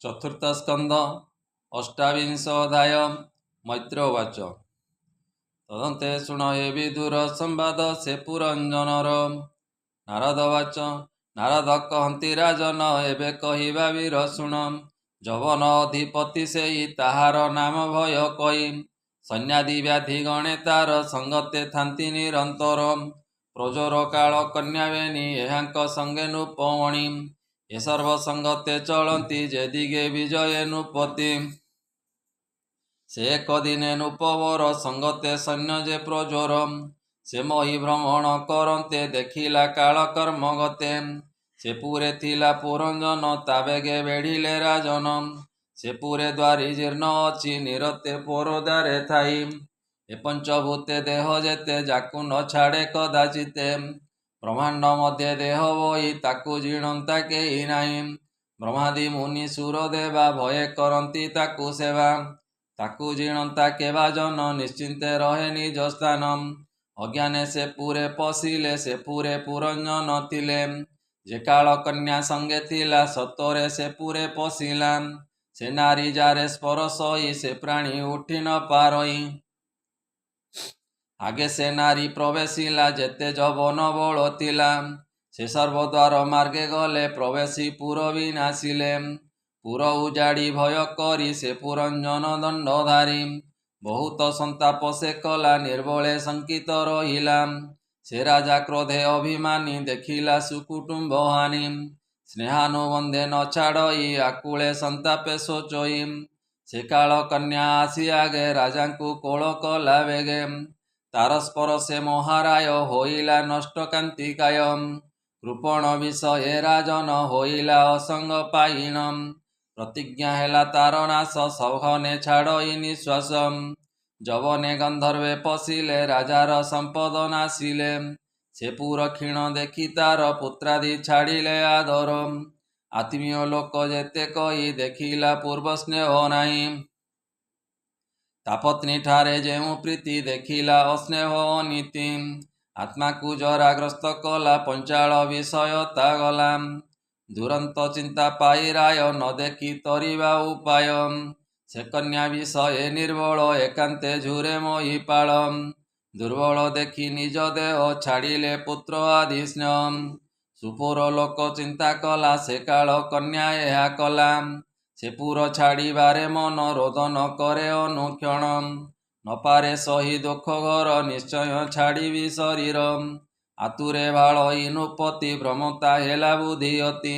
चतुर्थ स्कंद अष्टाविंशोऽध्याय मैत्रोवाच तदन्ते शुण हे विदुर संवाद से पुरंजनर नारदवाच नारद कहन्ति राजन एबे कहिबा वीर शुण जवन अधिपति सेई ताहार नाम भय कई सैन्यादि व्याधि गणे तार संगते थान्ति निरंतर प्रजोर काल कन्या बेनी एहांक संगे नृपमणि ए सर्वसंगते चलती जे दिगे विजये नृपति से एक दिने नृपवर संगते सैन्य जे प्रजोर से मही भ्रमण करते देखिला काल कर्म गते से पूरे थिला पुरंजन ताबेगे बेढ़िले राजन से पूरे द्वारी जीर्ण अच्छी निरते पोरदारे थाई ए पंचभूते देह जेते जाकु न छाड़े कदाचिते ब्रह्मांड मध्य देह बही ताकु जीणंता केही नाही ब्रह्मादि मुनि सुर देवा भये करंती ताकु सेवा ताकु जीणंता केवा जन निश्चिंते रहे निज स्थान अज्ञाने से पूरे पशिले से पूरे पुरंजन थिले जे काल कन्या संगे थिला सतरे से पूरे पशिला से नारी जारे स्पर्शई से प्राणी उठी न पारई आगे से नारी प्रवेशिला जेते जवन बल थिला से सर्वद्वार मार्गे गले प्रवेशी पुर विनाशिले पुर उजाड़ी भय करी से पुरंजन दंडधारी बहुत संताप से कला निर्बले शंकित रहिला से राजा क्रोधे अभिमानी देखिला सुकुटुंब हानि स्नेहानुबंधे न छाड़ई आकुले संतापे सोचई से काल कन्या आसी आगे राजा को कोल कला बेगे तार स्पर्शे महाराय होइला नष्ट कांतिकाय कृपण विषये राजन होइला असंग पाइण प्रतिज्ञा हेला तार नाश सौघने छाड़ई निश्वास जवने गंधर्वे पशिले राजार संपद नाशिले से पूर क्षीण देखि तार पुत्रादि छाड़िले आदर आत्मीय लोक जेते कही देखिला पूर्व स्नेह नाही तापत्नी ठारे जेउ प्रीति देखिला अस्नेह नीति आत्मा को जराग्रस्त कला पंचाल विषयता गला दुरंत चिंता पाई राय न देखी तरिबा उपाय से कन्या विषय निर्बल एकांते झुरे मोहिपाल दुर्बल देखी निज देह छाड़िले पुत्र आदि स्नेह सुपुर लोक चिंता कला से काल कन्या एहा कला से पूर छाड़िबारे मन रोदन करे अनुक्षण न पारे सही दुख घर निश्चय छाड़िबी शरीर आतुरे भालई नृपति भ्रमता हेला बुद्धि अति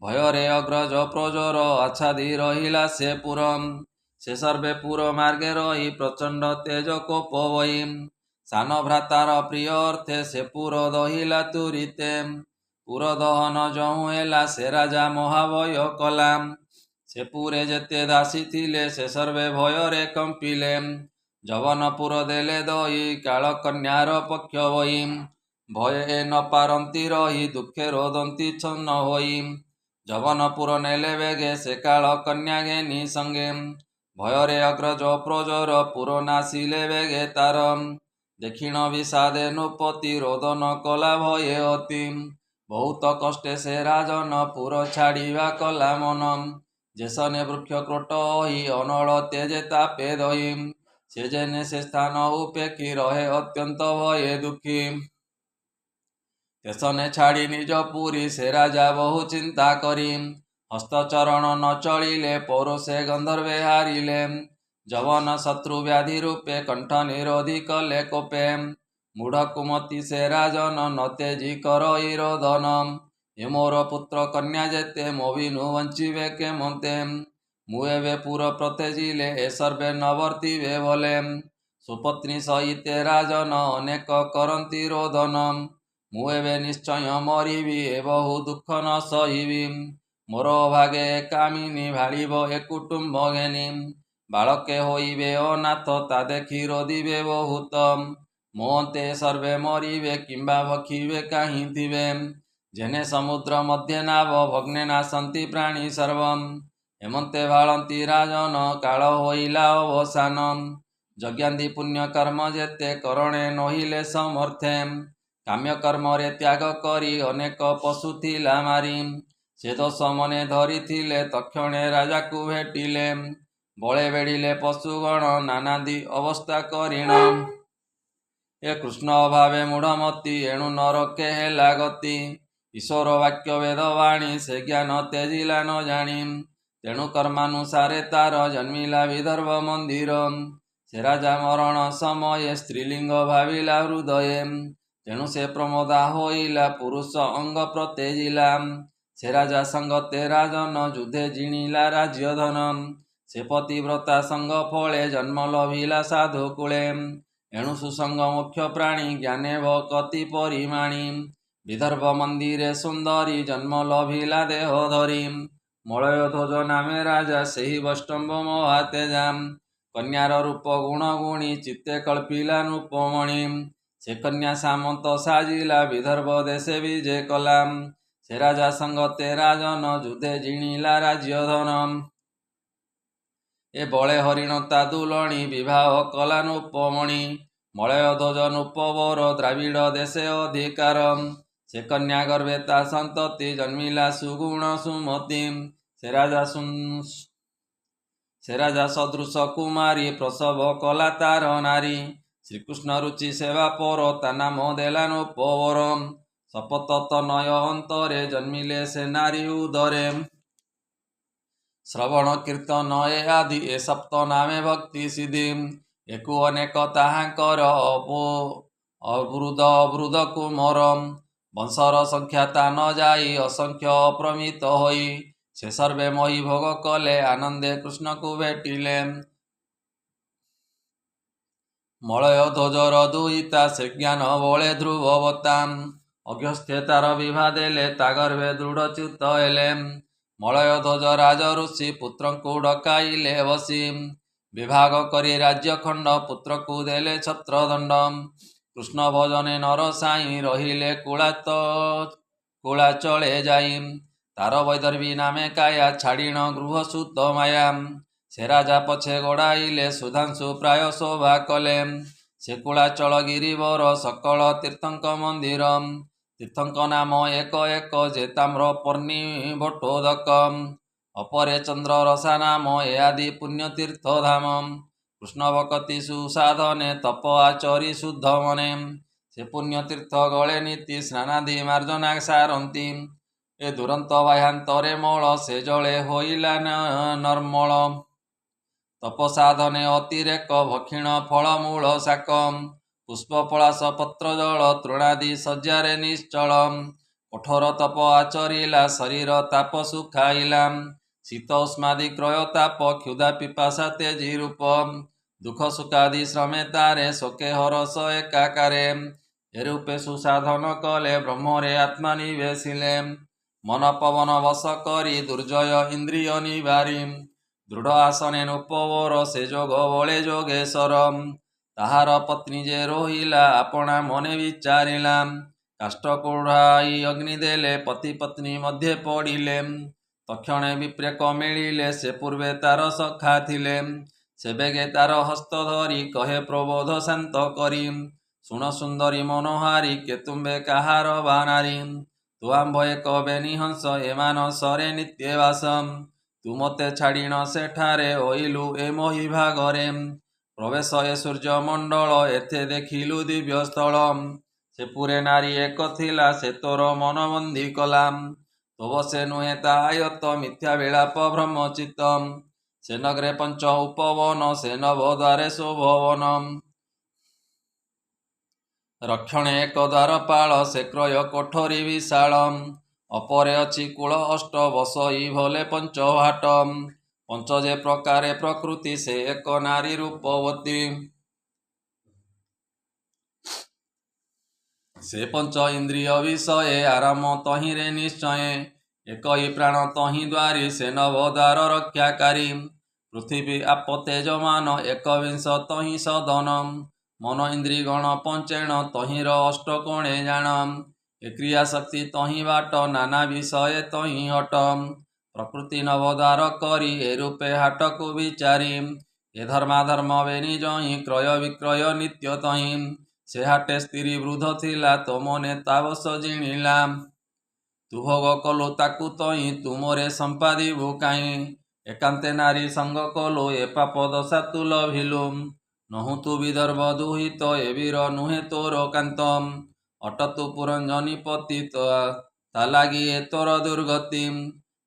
भୟରେ अग्रज प्रजोर आच्छादी रहिला से पुरम से सर्वे पुर मार्गे रही प्रचंड तेज कोप बही सान भ्रातार प्रिय अर्थे से पुर दहिला तुरीते पुर दहन जहु हेला से राजा महाभय कला से पूरे जेते दासी थिले से सर्वे भୟରେ कंपिले जवनपुर देले दही काल कन्यार पक्ष बही भये न पारंती रही दुखे रोदंती छन्न होई जवनपुर नेले बेगे से काल कन्या घेनी संगे भୟରେ अग्रज प्रजोर पुर नासिले बेगे तार देखिण विषादे नृपति रोदन कला भये अति बहुत कष्टे से राजन पुर छाड़िबा कला मन जेसने वृक्ष क्रोट ही अनल तेजे तापे दही से जेने से स्थान उपेक्षी रहे अत्यंत भये दुखी तेसने छाड़ी निज पुरी से राजा बहु चिंता करी हस्तचरण न चलिले पौरुषे गंधर्वे हारिले जवन शत्रु व्याधि रूपे कंठ निरोधी कले कोपे मूढ़ कुमति से राजन न तेजी करई रोदन ए मोर पुत्र कन्या जेते मोविनु वंचिवे के मते मुएवे पुर प्रतेजिले ए सर्वे नवर्तिवे भले सुपत्नी सहिते राजन अनेक करंती रोदन मुएवे निश्चय मरिबी ए बहु दुख न सहिबी मोर भागे कामिनी भाड़िब ए कुटुंब घेनी बालके होइबे अनाथ ता देखि रोदिबे बहुत मोहते सर्वे मरिबे किंबा भक्षिबे काहीं थिबे जेने समुद्र मध्ये नाव भग्ने नासंती प्राणी सर्वम हेमंते भालंती राजन काल होइला अवसान यज्ञादि पुण्य कर्म जेते करणे नहिले समर्थे काम्य कर्म रे त्याग करी अनेक पशु थिला मारी ସେ ଦୋଷ ମନେ ଧରିଥିଲେ ତକ୍ଷଣେ ରାଜାକୁ ଭେଟିଲେ। ବଳେ ବେଢ଼ିଲେ ପଶୁଗଣ ନାନାଦି ଅବସ୍ଥା କରିଣ। ଏ କୃଷ୍ଣ ଅଭାବେ ମୂଢ଼ମତି ଏଣୁ ନରକେ ହେଲା ଗତି। ଈଶ୍ୱର ବାକ୍ୟ ବେଦବାଣୀ ସେ ଜ୍ଞାନ ତେଜିଲା ନ ଜାଣି। ତେଣୁ କର୍ମାନୁସାରେ ତାର ଜନ୍ମିଲା ବିଦର୍ଭ ମନ୍ଦିର। ସେ ରାଜା ମରଣ ସମୟେ ସ୍ତ୍ରୀଲିଙ୍ଗ ଭାବିଲା ହୃଦୟେ। ତେଣୁ ସେ ପ୍ରମୋଦା ହୋଇଲା ପୁରୁଷ ଅଙ୍ଗ ପ୍ରତେଜିଲା। ସେ ରାଜା ସଙ୍ଗତେ ରାଜନ ଯୁଦ୍ଧେ ଜିଣିଲା ରାଜ୍ୟ ଧନ। ସେ ପତିବ୍ରତା ସଙ୍ଗ ଫଳେ ଜନ୍ମ ଲଭିଲା ସାଧୁ କୂଳେ। ଏଣୁ ସୁସଙ୍ଗ ମୁଖ୍ୟ ପ୍ରାଣୀ ଜ୍ଞାନେ ଭକତି ପରିମାଣୀ। ବିଦର୍ଭ ମନ୍ଦିରେ ସୁନ୍ଦରୀ ଜନ୍ମ ଲଭିଲା ଦେହ ଧରି। ମଳୟଧ୍ୱଜ ନାମେ ରାଜା ସେହି ବୈଷ୍ଣବ ମହାତେଜା। କନ୍ୟାର ରୂପ ଗୁଣ ଗୁଣୀ ଚିତ୍ତେ କଳ୍ପିଲା ନୃପମଣି। ସେ କନ୍ୟା ସାମନ୍ତ ସାଜିଲା ବିଦର୍ଭ ଦେଶେ ବିଜେ କଲା। ସେ ରାଜା ସଙ୍ଗତେ ରାଜନ ଯୁଦ୍ଧେ ଜିଣିଲା ରାଜ୍ୟ ଧନ। ଏ ବଳେ ହରିଣ ତା ଦୁଲଣୀ ବିବାହ କଲା ନୃପମଣି। ମଳୟଧ୍ୱଜ ନୃପବର ଦ୍ରାବିଡ଼ ଦେଶେ ଅଧିକାର। ସେ କନ୍ୟା ଗର୍ଭେ ତା ସନ୍ତତି ଜନ୍ମିଲା ସୁଗୁଣ ସୁମତି। ସେ ରାଜା ସଦୃଶ କୁମାରୀ ପ୍ରସବ କଲା ତାର ନାରୀ। ଶ୍ରୀକୃଷ୍ଣ ରୁଚି ସେବା ପର ତା ନାମ ଦେଲା ନୃପବର। ଶପଥ ତନୟ ଅନ୍ତରେ ଜନ୍ମିଲେ ସେ ନାରୀ ଉଦରେ। ଶ୍ରବଣ କୀର୍ତ୍ତନ ଏ ଆଦି ଏ ସପ୍ତ ନାମେ ଭକ୍ତି ସିଦ୍ଧି। ଏକୁ ଅନେକ ତାହାଙ୍କର ଅବୃଦ କୁମର। ବଂଶର ସଂଖ୍ୟା ତା ନ ଯାଇ ଅସଂଖ୍ୟ ଅପ୍ରମିତ ହୋଇ। ସେ ସର୍ବେ ମହି ଭୋଗ କଲେ ଆନନ୍ଦେ କୃଷ୍ଣକୁ ଭେଟିଲେ। ମଳୟଧ୍ୱଜର ଦୁହିତା ସେ ଜ୍ଞାନ ବଳେ ଧ୍ରୁବବତା। ଅଜ୍ଞସ୍ତେ ତାର ବିଭା ଦେଲେ ତା ଗର୍ଭେ ଦୃଢ଼ଚ୍ୟୁତ ହେଲେ। ମଳୟଧ୍ୱଜ ରାଜ ଋଷି ପୁତ୍ରଙ୍କୁ ଡକାଇଲେ ବସି। ବିଭାଗ କରି ରାଜ୍ୟ ଖଣ୍ଡ ପୁତ୍ରକୁ ଦେଲେ ଛତ୍ରଦଣ୍ଡ। କୃଷ୍ଣ ଭଜନେ ନର ସାଇଁ ରହିଲେ କୁଳାଚଳେ ଯାଇ। ତାର ବୈଦର୍ଭୀ ନାମେ କାୟା ଛାଡ଼ିଣ ଗୃହ ସୁତ ମାୟା। ସେ ରାଜା ପଛେ ଗୋଡ଼ାଇଲେ ସୁଧାଂଶୁ ପ୍ରାୟ ଶୋଭା କଲେ। ସେ କୁଳାଚଳ ଗିରିବର ସକଳ ତୀର୍ଥଙ୍କ ମନ୍ଦିର। ତୀର୍ଥଙ୍କ ନାମ ଏକ ଏକ ଯେ ତାମ୍ରପର୍ଣ୍ଣି ବଟୋଦକ। ଅପରେ ଚନ୍ଦ୍ର ରସା ନାମ ଏ ଆଦି ପୁଣ୍ୟ ତୀର୍ଥ ଧାମ। କୃଷ୍ଣ ଭକତି ସୁସାଧନେ ତପ ଆଚରି ଶୁଦ୍ଧ ମନେ। ସେ ପୁଣ୍ୟ ତୀର୍ଥ ଗଳେ ନୀତି ସ୍ନାନାଦି ମାର୍ଜନା ସାରନ୍ତି। ଏ ଦୁରନ୍ତ ବାହ୍ୟାନ୍ତରେ ମଳ ସେ ଜଳେ ହୋଇଲା ନିର୍ମଳ। ତପସାଧନେ ଅତିରେକ ଭକ୍ଷିଣ ଫଳମୂଳ ଶାକ। ପୁଷ୍ପ ପଳାଶ ପତ୍ର ଜଳ ତୃଣାଦି ଶଯ୍ୟାରେ ନିଶ୍ଚଳ। କଠୋର ତପ ଆଚରିଲା ଶରୀର ତାପ ସୁଖାଇଲା। ଶୀତ ଉଷ୍ମାଦି କ୍ରୟ ତାପ କ୍ଷୁଧା ପିପାସା ତେଜି ରୂପ। ଦୁଃଖ ସୁଖାଦି ଶ୍ରମେ ତାରେ ଶୋକେ ହରସ ଏକାକାରେ। ଏ ରୂପେ ସୁସାଧନ କଲେ ବ୍ରହ୍ମରେ ଆତ୍ମା ନିବେଶିଲେ। ମନ ପବନ ବଶ କରି ଦୁର୍ଜୟ ଇନ୍ଦ୍ରିୟ ନିବାରି। ଦୃଢ଼ ଆସନେ ନୃପବର ସେ ଯୋଗ ବଳେ ଯୋଗେଶ୍ୱର। ତାହାର ପତ୍ନୀ ଯେ ରହିଲା ଆପଣା ମନେ ବିଚାରିଲା। କାଷ୍ଠ କୁଢ଼ାଇ ଅଗ୍ନି ଦେଲେ ପତି ପତ୍ନୀ ମଧ୍ୟେ ପଡ଼ିଲେ। ତକ୍ଷଣେ ବିପ୍ରେକ ମିଳିଲେ ସେ ପୂର୍ବେ ତାର ସଖା ଥିଲେ। ସେ ବେଗେ ତାର ହସ୍ତ ଧରି କହେ ପ୍ରବୋଧ ଶାନ୍ତ କରି। ଶୁଣ ସୁନ୍ଦରୀ ମନୋହାରୀ କେ ତୁମ୍ଭେ କାହାର ବା ନାରୀ। ତୁ ଆମ୍ଭ ଏକ ବେନିହଂସ ଏ ମାନସରେ ନିତ୍ୟ ବାସ। ତୁ ମତେ ଛାଡ଼ିଣ ସେଠାରେ ହୋଇଲୁ ଏ ମହି ଭାଗରେ। ପ୍ରବେଶ ଏ ସୂର୍ଯ୍ୟମଣ୍ଡଳ ଏଥେ ଦେଖିଲୁ ଦିବ୍ୟ ସ୍ଥଳ। ସେ ପୁରେ ନାରୀ ଏକ ଥିଲା ସେ ତୋର ମନ ବନ୍ଦୀ କଲା। ତୋ ବଶେ ନୁହେଁ ତା ଆୟତ ମିଥ୍ୟା ବିଳାପ ଭ୍ରମଚିତ୍ତ। ସେ ନଗରେ ପଞ୍ଚ ଉପବନ ସେ ନଭ ଦ୍ୱାରେ ଶୋଭବନ। ରକ୍ଷଣେ ଏକ ଦ୍ୱାରପାଳ ସେ କ୍ରୟ କୋଠରୀ ବିଶାଳ। ଅପରେ ଅଛି କୂଳ ଅଷ୍ଟ ବସଇ ଭଲେ ପଞ୍ଚଭାଟ। ପଞ୍ଚ ଯେ ପ୍ରକାରେ ପ୍ରକୃତି ସେ ଏକ ନାରୀ ରୂପବତୀ। ସେ ପଞ୍ଚ ଇନ୍ଦ୍ରିୟ ବିଷୟେ ଆରାମ ତହିଁରେ ନିଶ୍ଚୟେ। ଏକହି ପ୍ରାଣ ତହିଁ ଦ୍ୱାରୀ ସେ ନଭ ଦ୍ୱାର ରକ୍ଷାକାରୀ। ପୃଥିବୀ ଆପ ତେଜମାନ ଏକବିଂଶ ତହିଁ ସଦନ। ମନ ଇନ୍ଦ୍ରି ଗଣ ପଞ୍ଚେଣ ତହିଁର ଅଷ୍ଟକୋଣେ ଜାଣ। ଏ କ୍ରିୟା ଶକ୍ତି ତହିଁ ବାଟ ନାନା ବିଷୟେ ତହିଁ ହଟ। ପ୍ରକୃତି ନବଦ୍ୱାର କରି ଏ ରୂପେ ହାଟକୁ ବିଚାରି। ଏ ଧର୍ମାଧର୍ମ ବେନି ଜହିଁ କ୍ରୟ ବିକ୍ରୟ ନିତ୍ୟ ତହିଁ। ସେ ହାଟେ ସ୍ତ୍ରୀ ବୃଦ୍ଧ ଥିଲା ତୋ ମନେ ତା ବଶ ଜିଣିଲା। ତୁ ଭୋଗ କଲୁ ତାକୁ ତଇଁ ତୁମରେ ସମ୍ପାଦିବୁ କାହିଁ ଏକାନ୍ତେ ନାରୀ ସଙ୍ଗ କଲୁ ଏ ପାପ ଦଶା ତୁ ଲଭିଲୁ ନହୁଁ ତୁ ବିଦର୍ଭ ଦୁହିତ ଏ ବୀର ନୁହେଁ ତୋର କାନ୍ତ ଅଟ ତୁ ପୁରଞ୍ଜନୀ ପତି ତା ଲାଗି ଏ ତୋର ଦୁର୍ଗତି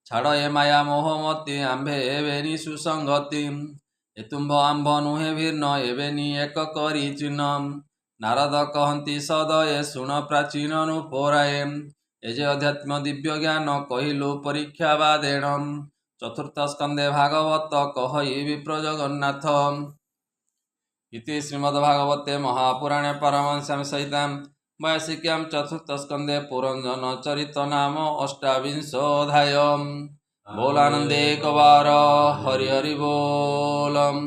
ଛାଡ଼ ଏ ମାୟା ମୋହମତି ଆମ୍ଭେ ଏବେନି ସୁସଙ୍ଗତି ଏ ତୁମ୍ଭ ଆମ୍ଭ ନୁହେଁ ଭିନ୍ନ ଏବେନି ଏକ କରି ଚିହ୍ନ ନାରଦ କହନ୍ତି ସଦୟେ ଶୁଣ ପ୍ରାଚୀନନୁ ପରାଏ ଏ ଯେ ଅଧ୍ୟାତ୍ମ ଦିବ୍ୟ ଜ୍ଞାନ କହିଲୁ ପରୀକ୍ଷା ବାଦେଣ ଚତୁର୍ଥ ସ୍କନ୍ଧେ ଭାଗବତ କହଇ ବିପ୍ର ଜଗନ୍ନାଥ ଇତି ଶ୍ରୀମଦ୍ଭାଗବତେ ମହାପୁରାଣେ ପାରମହଂସ୍ୟାଂ ସହିତାଂ ବୈୟାସିକ୍ୟାं ଚତୁର୍ଥ ସ୍କନ୍ଧେ ପୁରଞ୍ଜନ ଚରିତ ନାମ अष्टाविंशोऽध्याय बोलानंदे कवार हरि हरि बोलम।